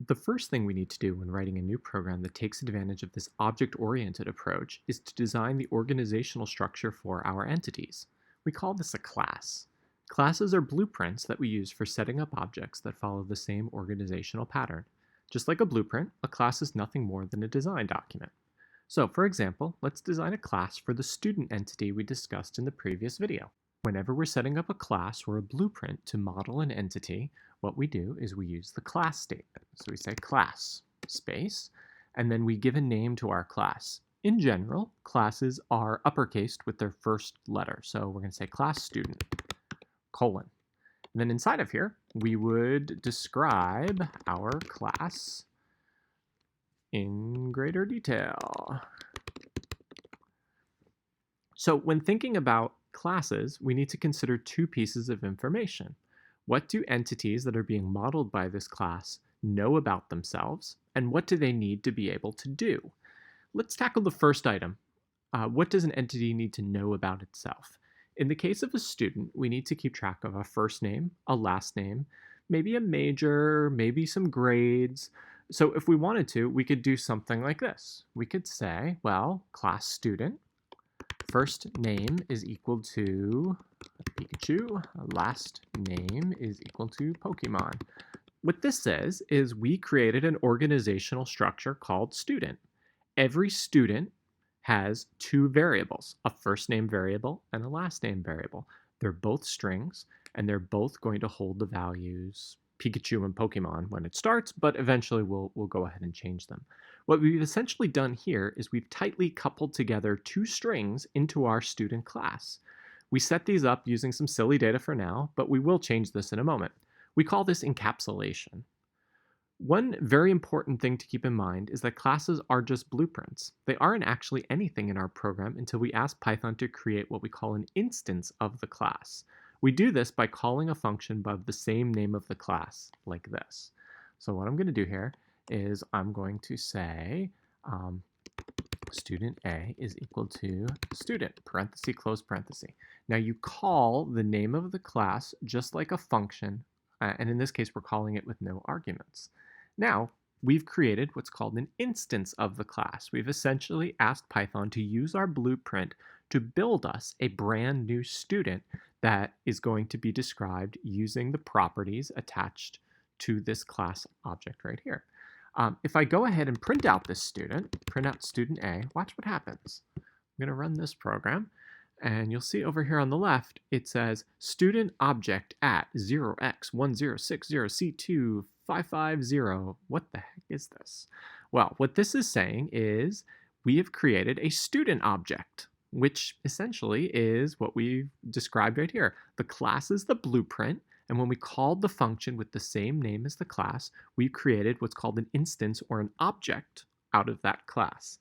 The first thing we need to do when writing a new program that takes advantage of this object-oriented approach is to design the organizational structure for our entities. We call this a class. Classes are blueprints that we use for setting up objects that follow the same organizational pattern. Just like a blueprint, a class is nothing more than a design document. So, for example, let's design a class for the student entity we discussed in the previous video. Whenever we're setting up a class or a blueprint to model an entity, what we do is we use the class statement. So we say class space, and then we give a name to our class. In general, classes are uppercased with their first letter. So we're going to say class student, colon. And then inside of here, we would describe our class in greater detail. So when thinking about classes, we need to consider two pieces of information. What do entities that are being modeled by this class know about themselves, and what do they need to be able to do? Let's tackle the first item. What does an entity need to know about itself? In the case of a student, we need to keep track of a first name, a last name, maybe a major, maybe some grades. So if we wanted to, we could do something like this. We could say, well, class student, first name is equal to Pikachu, last name is equal to Pokemon. What this says is we created an organizational structure called student. Every student has two variables, a first name variable and a last name variable. They're both strings, and they're both going to hold the values Pikachu and Pokemon when it starts, but eventually we'll go ahead and change them. What we've essentially done here is we've tightly coupled together two strings into our student class. We set these up using some silly data for now, but we will change this in a moment. We call this encapsulation. One very important thing to keep in mind is that classes are just blueprints. They aren't actually anything in our program until we ask Python to create what we call an instance of the class. We do this by calling a function by the same name of the class, like this. So what I'm going to do here is I'm going to say student A is equal to student, parenthesis, close parenthesis. Now you call the name of the class just like a function, and in this case we're calling it with no arguments. Now, we've created what's called an instance of the class. We've essentially asked Python to use our blueprint to build us a brand new student that is going to be described using the properties attached to this class object right here. If I go ahead and print out this student, print out student A, watch what happens. I'm going to run this program, and you'll see over here on the left, it says student object at 0x1060C2550. What the heck is this? Well, what this is saying is we have created a student object, which essentially is what we've described right here. The class is the blueprint, and when we called the function with the same name as the class, we created what's called an instance or an object out of that class.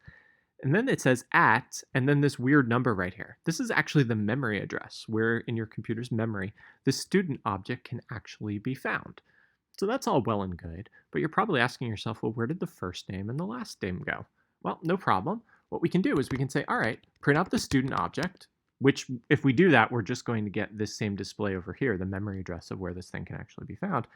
And then it says at, and then this weird number right here. This is actually the memory address where in your computer's memory, the student object can actually be found. So that's all well and good, but you're probably asking yourself, well, where did the first name and the last name go? Well, no problem. What we can do is we can say, all right, print out the student object, which if we do that, we're just going to get this same display over here, the memory address of where this thing can actually be found.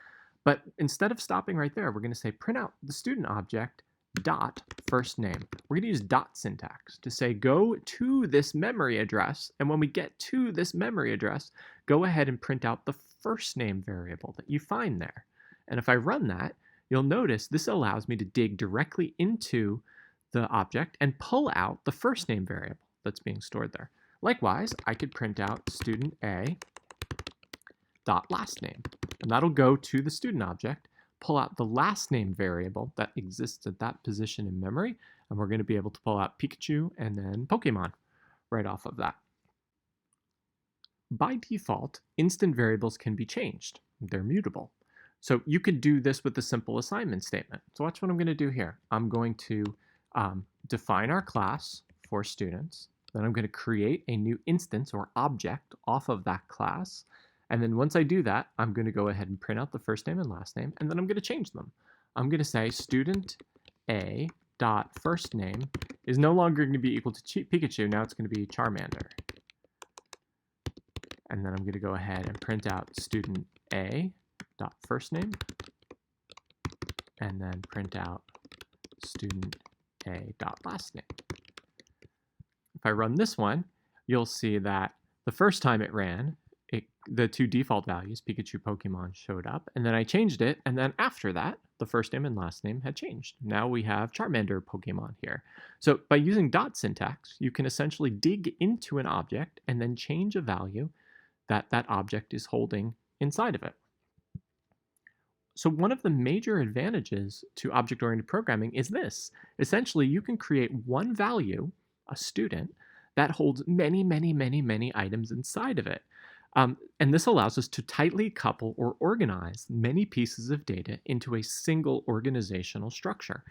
But instead of stopping right there, we're going to say print out the student object dot first name. We're going to use dot syntax to say go to this memory address, and when we get to this memory address, go ahead and print out the first name variable that you find there. And if I run that, you'll notice this allows me to dig directly into the object and pull out the first name variable that's being stored there. Likewise, I could print out student A dot last name, and that'll go to the student object, pull out the last name variable that exists at that position in memory, and we're going to be able to pull out Pikachu and then Pokemon right off of that. By default, instant variables can be changed. They're mutable. So you could do this with a simple assignment statement. So watch what I'm going to do here. I'm going to define our class for students. Then I'm going to create a new instance or object off of that class. And then once I do that, I'm going to go ahead and print out the first name and last name, and then I'm going to change them. I'm going to say student A dot first name is no longer going to be equal to Pikachu. Now it's going to be Charmander. And then I'm going to go ahead and print out student A dot first name, and then print out student A dot last name. If I run this one, you'll see that the first time it ran, the two default values, Pikachu Pokemon, showed up, and then I changed it, and then after that, the first name and last name had changed. Now we have Charmander Pokemon here. So by using dot syntax, you can essentially dig into an object and then change a value that that object is holding inside of it. So one of the major advantages to object-oriented programming is this. Essentially, you can create one value, a student, that holds many, many, many, many items inside of it. And this allows us to tightly couple or organize many pieces of data into a single organizational structure,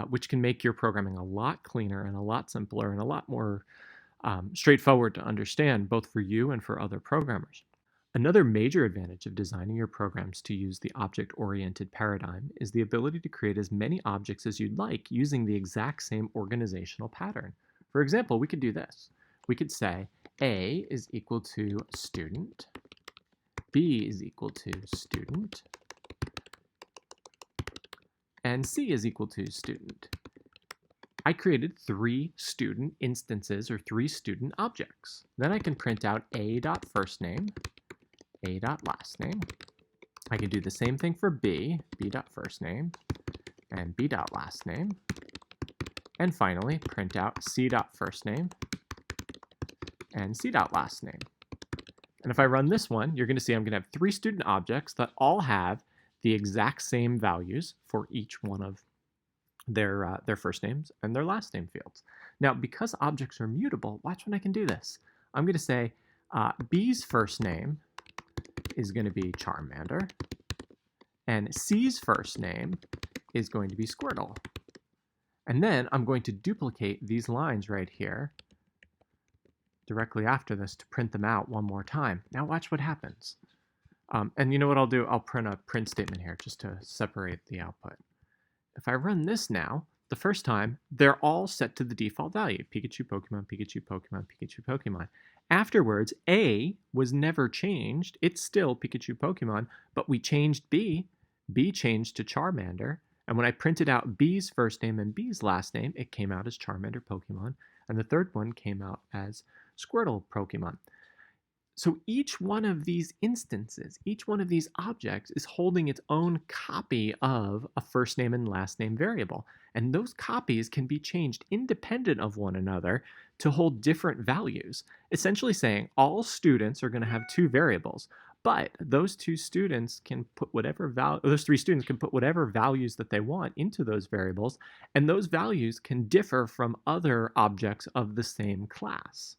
which can make your programming a lot cleaner and a lot simpler and a lot more straightforward to understand, both for you and for other programmers. Another major advantage of designing your programs to use the object-oriented paradigm is the ability to create as many objects as you'd like using the exact same organizational pattern. For example, we could do this. We could say A is equal to student, B is equal to student, and C is equal to student. I created 3 student instances or 3 student objects. Then I can print out A.firstname, A.lastname. I can do the same thing for B, B.firstname, and B.lastname. And finally, print out C.firstname and C.lastname. And if I run this one, you're going to see I'm going to have 3 student objects that all have the exact same values for each one of their first names and their last name fields. Now, because objects are mutable, watch when I can do this. I'm going to say B's first name is going to be Charmander, and C's first name is going to be Squirtle. And then I'm going to duplicate these lines right here directly after this to print them out one more time. Now watch what happens. And you know what I'll do? I'll print a print statement here just to separate the output. If I run this now, the first time, they're all set to the default value. Pikachu, Pokemon, Pikachu, Pokemon, Pikachu, Pokemon. Afterwards, A was never changed. It's still Pikachu, Pokemon, but we changed B. B changed to Charmander. And when I printed out B's first name and B's last name, it came out as Charmander Pokemon. And the third one came out as Squirtle Pokemon. So each one of these instances, each one of these objects is holding its own copy of a first name and last name variable. And those copies can be changed independent of one another to hold different values, essentially saying all students are going to have 2 variables. But those 2 students can put whatever those 3 students can put whatever values that they want into those variables, and those values can differ from other objects of the same class.